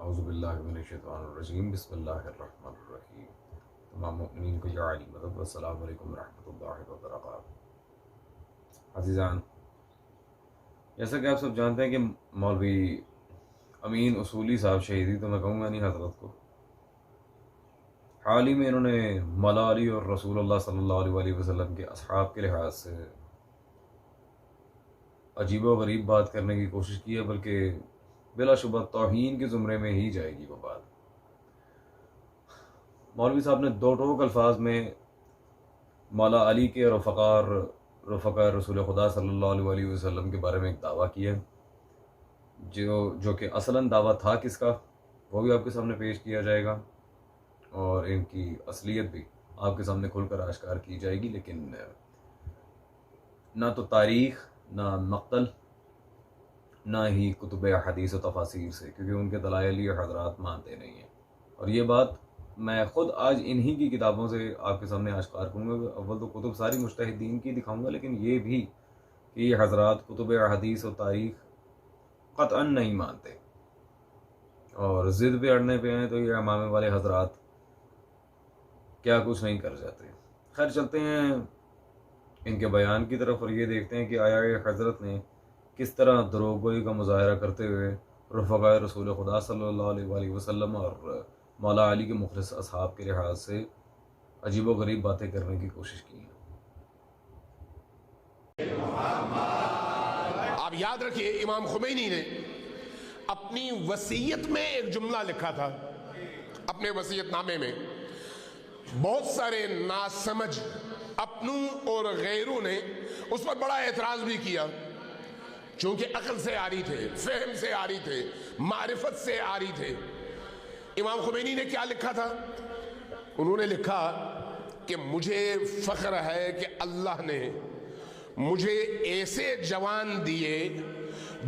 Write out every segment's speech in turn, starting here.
औज़ुबिल्लाहि मिनश्शैतानिर्रजीम बिस्मिल्लाहिर्रहमानिर्रहीम। तमाम मुमिनीन को या अली मदद व अस्सलामु अलैकुम रहमतुल्लाहि व बरकातहू। अज़ीज़ान, जैसा कि आप सब जानते हैं कि मौलवी अमीन उसूली साहब शहीदी तो मैं कहूँगा नहीं हज़रत को, हाल ही में इन्होंने मौला अली और रसूलुल्लाह सल्लल्लाहु अलैहि वसल्लम के असहाब के लिहाज से अजीब व गरीब बात करने की कोशिश की है, बल्कि बिलाशुबह तौहीन के ज़ुमरे में ही जाएगी वो बात। मौलवी साहब ने दो टोक अल्फाज में मौला अली के रफ़क़ा रसूल खुदा सल्लल्लाहु अलैहि वसल्लम के बारे में एक दावा किया, जो कि असलन दावा था किसका, वो भी आपके सामने पेश किया जाएगा और इनकी असलियत भी आपके सामने खुलकर आश्कार की जाएगी। लेकिन ना तो तारीख़, ना मक़तल, ना ही कुतुब हदीस व तफासीर से, क्योंकि उनके दलाइल ये हज़रात मानते नहीं हैं। और ये बात मैं ख़ुद आज इन्हीं की किताबों से आपके सामने आश्कार करूँगा। अव्वल तो कुतुब सारी मुज्तहिदीन की दिखाऊँगा, लेकिन ये भी कि ये हज़रात कुतुब हदीस और तारीख़ क़त्अन नहीं मानते और ज़िद पे अड़ने पे हैं तो ये अमामे वाले हज़रात क्या कुछ नहीं कर जाते। खैर, चलते हैं इनके बयान की तरफ और ये देखते हैं कि आया ये हज़रत ने किस तरह दरोगोई का मुज़ाहरा करते हुए रफ़क़ाए रसूल खुदा सल्लल्लाहु अलैहि वसल्लम और मौला अली के मुखलिस असहाब के लिहाज से अजीब व गरीब बातें करने की कोशिश की है। आप याद रखिए, इमाम खुमैनी ने अपनी वसीयत में एक जुमला लिखा था। अपने वसीयतनामे में बहुत सारे नासमझ अपनों और गैरों ने उस पर बड़ा एतराज भी किया, चूंकि अक्ल से आरी थे, फहम से आरी थे, मारिफत से आरी थे। इमाम खुमैनी ने क्या लिखा था? उन्होंने लिखा कि मुझे फ़ख्र है कि अल्लाह ने मुझे ऐसे जवान दिए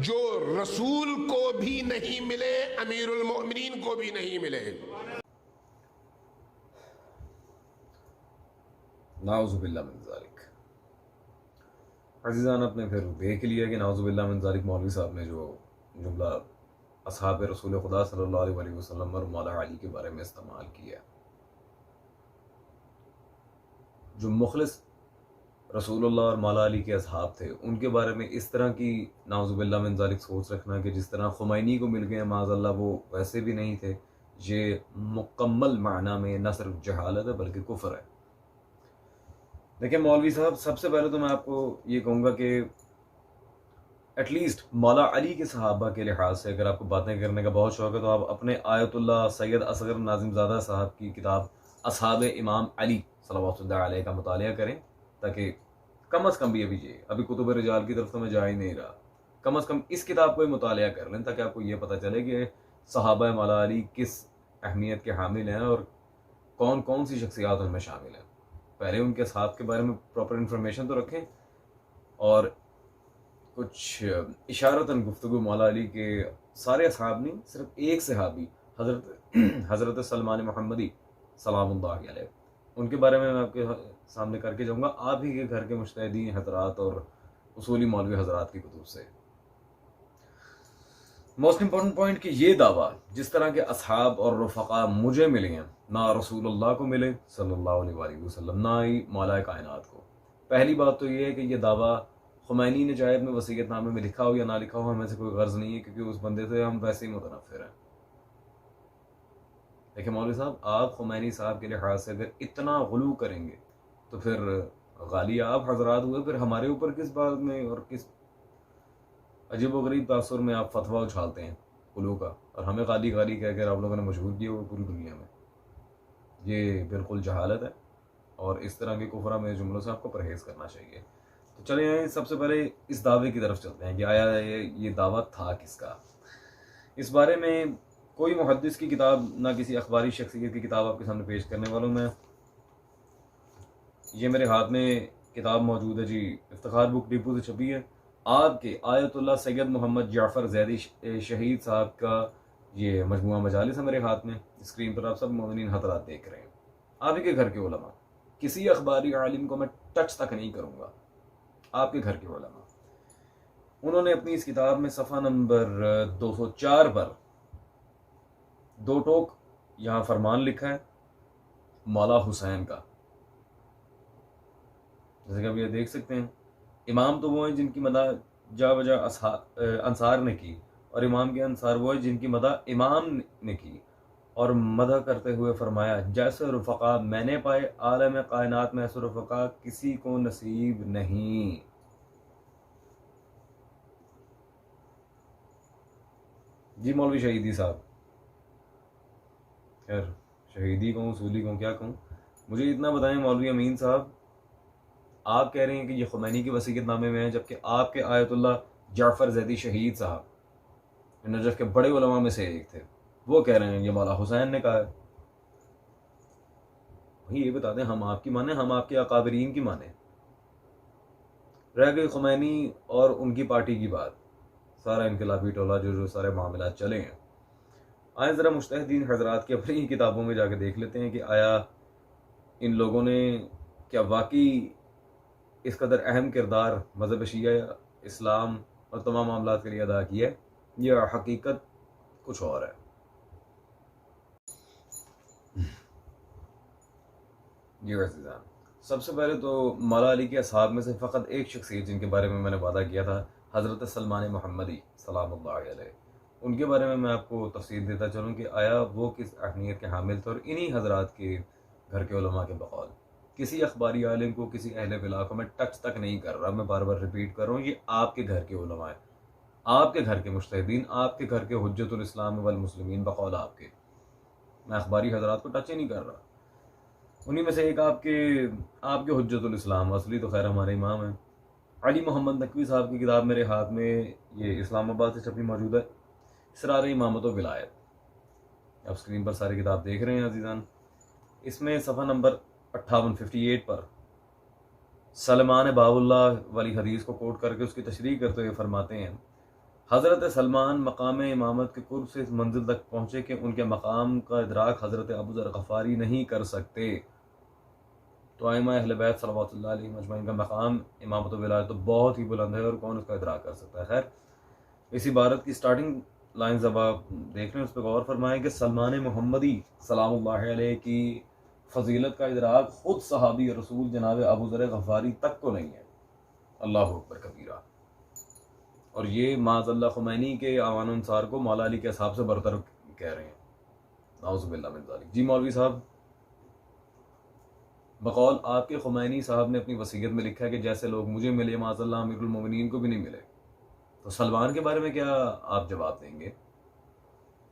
जो रसूल को भी नहीं मिले, अमीरुल मोमिनीन को भी नहीं मिले। नाउज़ुबिल्लाह मिन ज़ालिक। अज़ीज़ान, आपने फिर देख लिया कि नाउज़ुबिल्लाह मिन ज़ालिक मौलवी साहब ने जो जुमला असहाब रसूल खुदा सल्लल्लाहु अलैहि वसल्लम और मौला अली के बारे में इस्तेमाल किया। जो मुखलिस रसूलुल्लाह और मौला अली के असहाब थे, उनके बारे में इस तरह की नाउज़ुबिल्लाह मिन ज़ालिक सोच रखना कि जिस तरह खुमैनी को मिल गए माज़अल्लाह, वो वैसे भी नहीं थे, ये मुकम्मल माना में न सिर्फ जहालत है बल्कि कुफ्र है। देखिए मौलवी साहब, सबसे पहले तो मैं आपको ये कहूँगा कि एटलीस्ट मौला अली के सहाबा के लिहाज से अगर आपको बातें करने का बहुत शौक़ है तो आप अपने आयतुल्लाह सैयद असगर नाज़िमज़ादा साहब की किताब असहाब इमाम अली सल्लल्लाहु अलैहि का मुतालिया करें, ताकि कम अज़ कम भी अभी कुतुब रिजाल की तरफ तो मैं जा ही नहीं रहा, कम अज़ कम इस किताब को ही मुतालिया कर लें ताकि आपको ये पता चले कि सहाबा मौला अली किस अहमियत के हामिल हैं और कौन कौन सी शख्सियात उनमें शामिल हैं। पहले उनके असहाब के बारे में प्रॉपर इंफॉर्मेशन तो रखें और कुछ इशारतन गुफ्तगू मौला अली के सारे असहाब नहीं, सिर्फ एक सहाबी हज़रत सलमान मोहम्मदी सलामुल्लाह अलैह, उनके बारे में मैं आपके सामने करके जाऊँगा आप ही के घर के मुज्तहिदीन हज़रात और उसूली मौलवी हज़रात की कुतुब से। मोस्ट इंपॉर्टेंट पॉइंट कि ये दावा जिस तरह के असहाब और रफ़क़ा मुझे मिले हैं, ना रसूलुल्लाह को मिले सल्लल्लाहु अलैहि वसल्लम, ना ही मौला कायनात को। पहली बात तो ये है कि ये दावा खुमैनी ने चाहे अपने वसीयतनामे में लिखा हो या ना लिखा हो, हमें से कोई गर्ज नहीं है, क्योंकि उस बंदे से हम वैसे ही मुतनफ़िर हैं। देखिए मौलवी साहब, आप खुमैनी साहब के लिहाज से अगर इतना गुलू करेंगे तो फिर गाली आप हज़रात हुए, फिर हमारे ऊपर किस बात में और किस अजीब व गरीब तासुर में आप फतवा उछालते हैं गुलू का, और हमें गाली गाली कहकर आप लोगों ने मशहूर किया हुआ पूरी दुनिया में। ये बिल्कुल जहालत है और इस तरह के कुफरा में जुमलों से आपको परहेज़ करना चाहिए। तो चलिए सबसे पहले इस दावे की तरफ चलते हैं कि आया ये दावा था किसका। इस बारे में कोई मुहद्दिस की किताब, ना किसी अखबारी शख्सियत की किताब आपके सामने पेश करने वाला हूँ मैं। ये मेरे हाथ में किताब मौजूद है जी, इफ्तिखार बुक डिपो से छपी है। आपके आयतुल्लाह सैयद मोहम्मद जाफ़र ज़ैदी शहीद साहब का ये मजमुआ मजालिस है मेरे हाथ में। स्क्रीन पर आप सब मोमिनीन हज़रात देख रहे हैं। आप ही के घर के उलमा, किसी अखबारी आलिम को मैं टच तक नहीं करूँगा, आपके घर के उलमा। उन्होंने अपनी इस किताब में सफ़ा नंबर 204 पर दो टोक यहाँ फरमान लिखा है मौला हुसैन का। जैसे कि आप ये देख सकते हैं, इमाम तो वो हैं जिनकी मदद जा बजा अंसार ने की, और इमाम के अंसार वो है जिनकी मदद इमाम ने की। और मदह करते हुए फरमाया, जैसे रुफ़क़ा मैंने पाए आलम कायनात में, ऐसे रुफ़क़ा किसी को नसीब नहीं। जी मौलवी शहीदी साहब, खैर शहीदी कहूँ सूली कहूँ क्या कहूँ, मुझे इतना बताएं मौलवी अमीन साहब, आप कह रहे हैं कि ये खुमैनी की वसीयतनामे में है, जबकि आपके आयतुल्लाह जाफ़र ज़ैदी शहीद साहब नजफ़ के बड़े उलमा में से एक थे, वो कह रहे हैं ये मौला हुसैन ने कहा है। भाई ये बता दें, हम आपकी माने, हम आपके अकाबरीन की माने। रह गई खुमैनी और उनकी पार्टी की बात, सारा इनकलाबी टोला जो सारे मामला चले हैं। आए ज़रा मुज्तहिदीन हज़रात की अपनी किताबों में जाके देख लेते हैं कि आया इन लोगों ने क्या वाकई इस कदर अहम किरदार मज़हब शिया, इस्लाम और तमाम मामला के लिए अदा किया है, यह हकीकत कुछ और है। जी वज़ीज़ान, सबसे पहले तो मौला अली के असहाब में से फ़कत एक शख्सियत जिनके बारे में मैंने वादा किया था, हज़रत सलमान मोहम्मदी सलामुल्लाह अलैह, उनके बारे में मैं आपको तफ़सील देता चलूँ कि आया वो किस अहमियत के हामिल थे। और इन्हीं हज़रात के घर के उलमा के बकौल किसी अखबारी आलिम को किसी अहले बिला को मैं टच तक नहीं कर रहा, मैं बार बार रिपीट कर रहा हूँ, ये आपके घर के उलमा है, आपके घर के मुज्तहिदीन, आपके घर के हुज्जतुल इस्लाम वल मुस्लिमीन बकौल आपके, मैं अखबारी हज़रात को टच ही नहीं कर रहा। उन्हीं में से एक आपके हुज्जतुल इस्लाम, असली तो खैर हमारे इमाम हैं, अली मोहम्मद नकवी साहब की किताब मेरे हाथ में ये इस्लामाबाद से छपी मौजूद है, इसरार इमामत व विलायत। आप स्क्रीन पर सारी किताब देख रहे हैं अजीज़ान। इसमें सफ़ा नंबर 58 पर सलमान बाबुल्लाह वाली हदीस को कोट करके उसकी तशरीह करते हुए फरमाते हैं, हज़रत सलमान मकाम इमामत के कुर्ब से इस मंजिल तक पहुँचे कि उनके मकाम का इदराक हज़रत अबू ज़र गफ़ारी नहीं कर सकते। तो आइमा अहले बैत सल्लल्लाहु अलैहि अजमईन का मकाम इमामत व विलायत तो बहुत ही बुलंद है, और कौन उसका इदराक कर सकता है। खैर, इस इबारत की स्टार्टिंग लाइन जब आप देख रहे हैं उस पर गौर फरमाएं कि सलमान मोहम्मदी सलामुल्लाह अलैह की फजीलत का इदराक खुद सहाबी रसूल जनाब अबू ज़र गफ़ारी तक को नहीं है। अल्लाह अकबर कबीरा। और ये माज़ल्ला खुमैनी के आवान अनुसार को मौला अली के हिसाब से बरतर कह रहे हैं, नाउज़ुबिल्लाह मिन ज़ालिक। जी मौलवी साहब, बकौल आपके खुमैनी साहब ने अपनी वसीयत में लिखा है कि जैसे लोग मुझे मिले माज़ल्ला अमीरुल मोमिनीन को भी नहीं मिले, तो सलमान के बारे में क्या आप जवाब देंगे?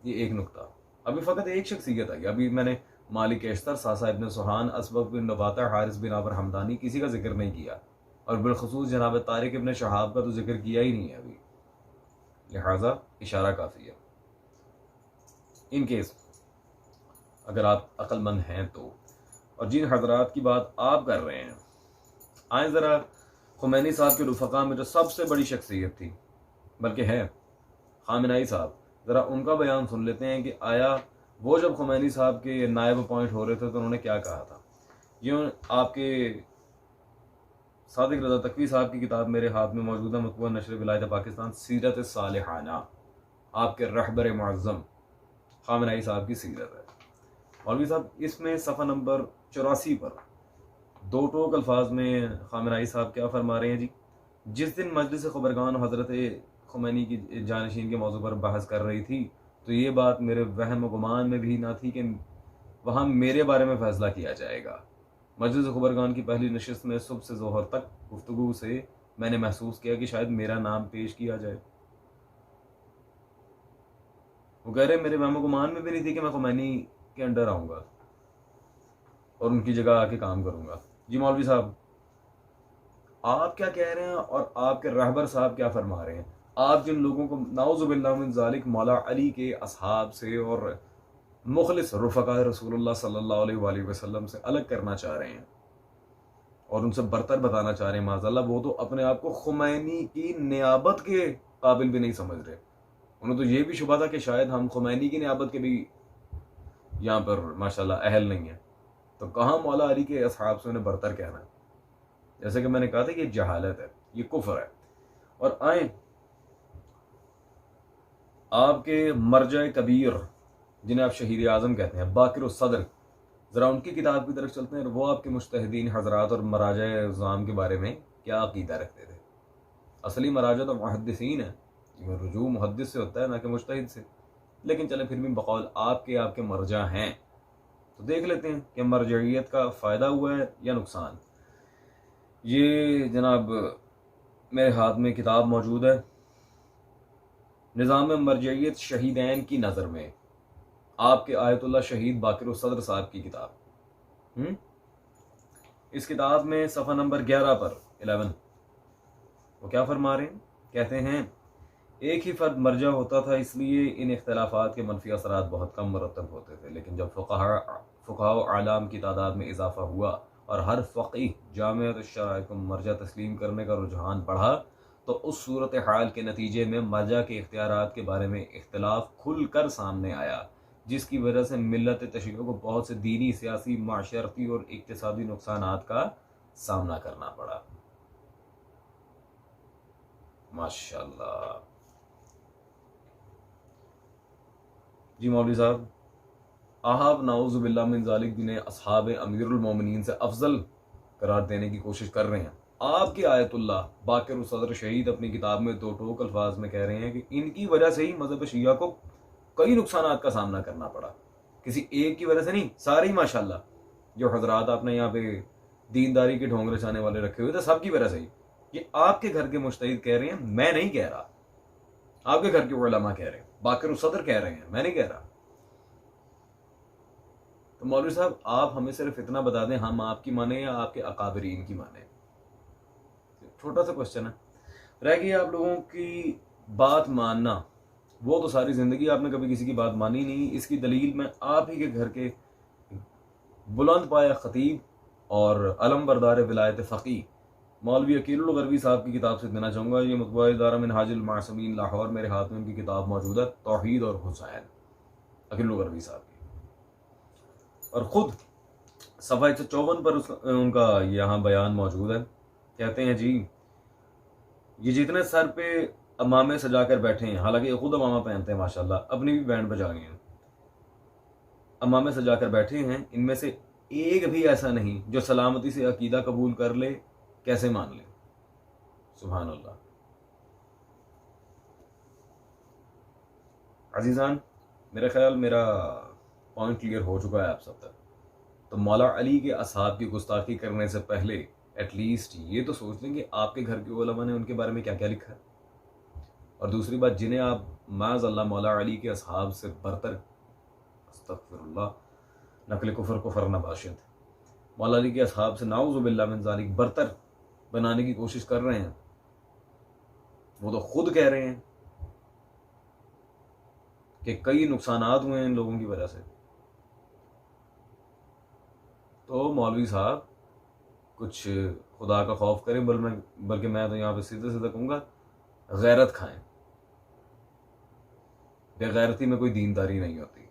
ये एक नुक्ता। अभी फ़कत एक शख्सियत आई, अभी मैंने मालिक एश्तर, सासा इब्न सुहान, असबक बिन नबाता, हारिस बिन आबर हमदानी, किसी का जिक्र नहीं किया, और बिलखसूस जनाब तारिक इब्न शहाब का तो जिक्र किया ही नहीं है अभी, लिहाजा इशारा काफ़ी है। इन केस अगर आप अक्लमंद हैं तो, और जिन हजरात की बात आप कर रहे हैं, आए ज़रा खुमैनी साहब के रुफ़क़ा में जो सबसे बड़ी शख्सियत थी, बल्कि है खामिनाई साहब, ज़रा उनका बयान सुन लेते हैं कि आया वो जब खुमैनी साहब के नायब अपॉइंट हो रहे थे तो उन्होंने क्या कहा था। यूँ आपके सादिक रज़ा तकवी साहब की किताब मेरे हाथ में मौजूद है, मतबूआ नशर विलायत पाकिस्तान, सीरत सालिहाना, आपके रहबर मुअज़्ज़म खामिनाई साहब की सीरत है। मौलवी साहब, इसमें सफ़ा नंबर 84 पर दो टोक अल्फाज में खामिनाई साहब क्या फरमा रहे हैं जी, जिस दिन मजलिस ख़बरगान हज़रत खुमैनी की जानशीन के मौजू पर बहस कर रही थी, तो ये बात मेरे वहम व गुमान में भी ना थी कि वहाँ मेरे बारे में फ़ैसला किया जाएगा। मजलिस ख़बरगान की पहली नशिस्त में सुबह से ज़ोहर तक गुफ्तगू से मैंने महसूस किया कि शायद मेरा नाम पेश किया जाए। वो कह रहे मेरे वहम व गुमान में भी नहीं थी कि मैं खुमैनी के अंडर आऊँगा और उनकी जगह आके काम करूँगा। जी मौलवी साहब, आप क्या कह रहे हैं और आपके रहबर साहब क्या फरमा रहे हैं? आप जिन लोगों को नाउज़ुबिल्लाह मिन ज़ालिक मौला अली के असहाब से और मुखलिस रुफ़क़ा रसूलुल्लाह सल्लल्लाहु अलैहि वसल्लम से अलग करना चाह रहे हैं और उनसे बरतर बताना चाह रहे हैं, माज़अल्लाह वो तो अपने आप को खुमैनी की नियाबत के काबिल भी नहीं समझ रहे। उन्हें तो ये भी शुबा था कि शायद हम खुमैनी की नियाबत के भी यहाँ पर माशाल्लाह अहल नहीं है, तो कहाँ मौला अली के असहाब से उन्हें बरतर कहना है? जैसे कि मैंने कहा था, ये जहालत है, ये कुफ्र है। और आए आपके मरजा कबीर जिन्हें आप शहीद आज़म कहते हैं, बाकिर सदर, ज़रा उनकी किताब की तरफ चलते हैं। वो आपके मुज्तहिदीन हज़रात और मराजा-ए-इज़्ज़ाम के बारे में क्या अक़ीदा रखते थे। असली मराजा तो मुहद्दिसीन है, रुजू मुहद्दिस से होता है, ना कि मुज्तहिद से। लेकिन चले फिर भी बकौल आपके मरजा हैं, तो देख लेते हैं कि मरजइयत का फ़ायदा हुआ है या नुकसान। ये जनाब मेरे हाथ में किताब मौजूद है, निज़ाम मरजइयत शहीदैन की नज़र में, आपके आयतुल्लाह शहीद बाकिर सदर साहब की किताब। इस किताब में सफ़ा नंबर 11 पर 11 वो क्या फरमा रहे हैं, कहते हैं एक ही फ़र्द मरजा होता था, इसलिए इन इख्तलाफात के मनफी असरात बहुत कम मरतब होते थे। लेकिन जब फ़ुक़हा आलाम की तादाद में इजाफ़ा हुआ और हर फ़क़ीह जामिअत शराइ को मरजा तस्लीम करने का रुझान बढ़ा, तो उस सूरत हाल के नतीजे में मरजा के इख्तियारात के बारे में इख्तलाफ खुल कर सामने आया, जिसकी वजह से मिल्लत तशय्युअ को बहुत से दीनी, सियासी, माशरती और इक़्तिसादी नुकसानात का सामना करना पड़ा। माशाअल्लाह जी मौलवी साहब, आप नाउज़ुबिल्लाह मिन ज़ालिक जिन्हें अस्हाब अमीरुल मोमिनीन से अफजल करार देने की कोशिश कर रहे हैं, आपके आयतुल्लाह बाकिर सदर शहीद अपनी किताब में दो टोक अल्फाज में कह रहे हैं कि इनकी वजह से ही मज़हब शिया को कई नुकसानात का सामना करना पड़ा। किसी एक की वजह से नहीं, सारे ही माशाअल्लाह जो हजरात आपने यहाँ पे दीनदारी के ढोंग रचाने वाले रखे हुए थे, सबकी वजह से ही। ये आपके घर के मुज्तहिद कह रहे हैं, मैं नहीं कह रहा। आपके घर के उलमा कह रहे हैं, बाकिर सदर कह रहे हैं, मैं नहीं कह रहा। तो मौलवी साहब आप हमें सिर्फ इतना बता दें, हम आपकी माने या आपके अकाबरीन की माने। छोटा सा क्वेश्चन है, रह गई आप लोगों की बात मानना। वो तो सारी जिंदगी आपने कभी किसी की बात मानी नहीं। इसकी दलील मैं आप ही के घर के बुलंद पाया खतीब और अलम बरदार विलायत फ़क़ीह मौलवी अकीलुल गरबी साहब की किताब से देना चाहूँगा। ये मतबा इदारा मिनहाजुल मासूमीन लाहौर, मेरे हाथ में उनकी किताब मौजूद है, तौहीद और हुसैन, अकीलुल गरबी साहब की। और ख़ुद सफ़ा 154 पर उनका यहाँ बयान मौजूद है। कहते हैं जी, ये जितने सर पे अमामे सजा कर बैठे हैं, हालांकि खुद अमामा पहनते हैं माशाल्लाह, अपनी भी बैंड बजा रहे हैं, अमामे सजा कर बैठे हैं, इनमें से एक भी ऐसा नहीं जो सलामती से अकीदा कबूल कर ले, कैसे मान ले। सुभान अल्लाह। अजीज़ान, मेरा ख्याल मेरा पॉइंट क्लियर हो चुका है आप सब तक। तो मौला अली के असहाब की गुस्ताखी करने से पहले एटलीस्ट ये तो सोच लें कि आपके घर के उलमा ने उनके बारे में क्या क्या लिखा है। और दूसरी बात, जिन्हें आप माज़अल्लाह मौला अली के असहाब से बरतर, अस्तग़फिरुल्लाह, नकल कुफर कुफर नबाशिद, मौला अली के असहाब से नाउज़ुबिल्लाह मिन ज़ालिक बरतर बनाने की कोशिश कर रहे हैं, वो तो खुद कह रहे हैं कि कई नुकसानात हुए हैं इन लोगों की वजह से। तो मौलवी साहब कुछ खुदा का खौफ करें, बल्कि मैं तो यहाँ पे सीधे सीधे कहूँगा, गैरत खाएं। बेगैरती में कोई दीनदारी नहीं होती।